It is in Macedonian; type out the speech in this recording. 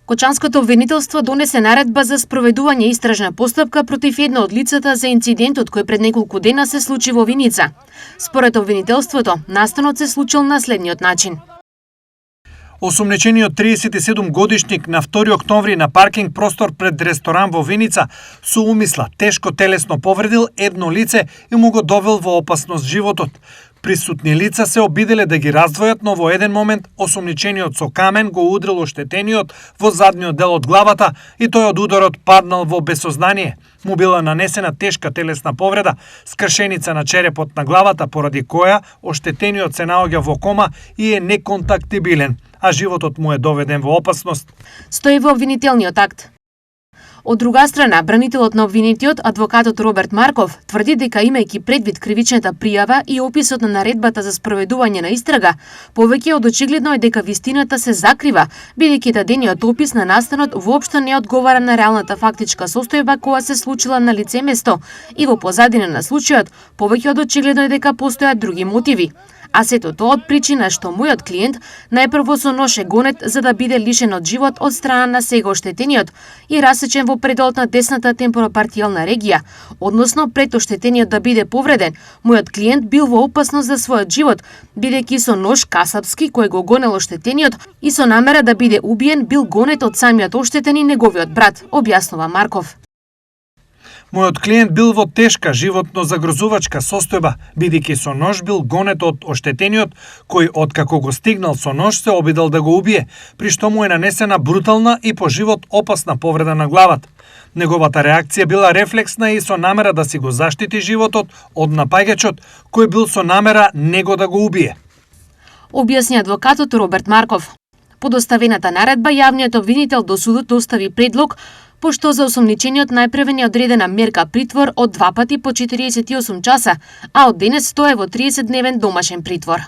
Кочанското обвинителство донесе наредба за спроведување истражна постапка против едно од лицата за инцидентот кој пред неколку дена се случи во Виница. Според обвинителството, настанот се случил на следниот начин. Осумничениот 37 годишник на 2 октомври на паркинг простор пред ресторан во Виница со умисла тешко телесно повредил едно лице и му го довел во опасност животот. Присутни лица се обиделе да ги раздвојат, но во еден момент осумничениот со камен го удрил оштетениот во задниот дел од главата и тој од ударот паднал во безсознание. Му била нанесена тешка телесна повреда, скршеница на черепот на главата, поради која оштетениот се наоѓа во кома и е неконтактибилен, а животот му е доведен во опасност. Стои во обвинителниот акт. Од друга страна, бранителот на обвинетиот, адвокатот Роберт Марков, тврди дека имајќи предвид кривичната пријава и описот на наредбата за спроведување на истрага, повеќе од очигледно е дека вистината се закрива, бидејќи дадениот опис на настанот воопшто не одговара на реалната фактичка состојба која се случила на лице место и во позадина на случајот повеќе од очигледно е дека постојат други мотиви. А сето тоа од причина што мојот клиент најпрво со нож е гонет за да биде лишен од живот од страна на сега оштетениот и расечен во пределот на десната темпоропартијална регија, односно пред оштетениот да биде повреден, мојот клиент бил во опасност за својот живот, бидејќи со нож касапски кој го гонел оштетениот и со намера да биде убиен бил гонет од самиот оштетен и неговиот брат, објаснува Марков. Мојот клиент бил во тешка животно загрозувачка состојба, бидејќи со нож бил гонет од оштетениот, кој откако го стигнал со нож се обидел да го убие, при што му е нанесена брутална и по живот опасна повреда на главата. Неговата реакција била рефлексна и со намера да си го заштити животот од напаѓачот, кој бил со намера него да го убие. Објасни адвокатот Роберт Марков. По доставената наредба, јавниот обвинител до судот достави предлог, пошто за осомничениот најпревен е одредена мерка притвор од 2 пати по 48 часа, а од денес тој е во 30-дневен домашен притвор.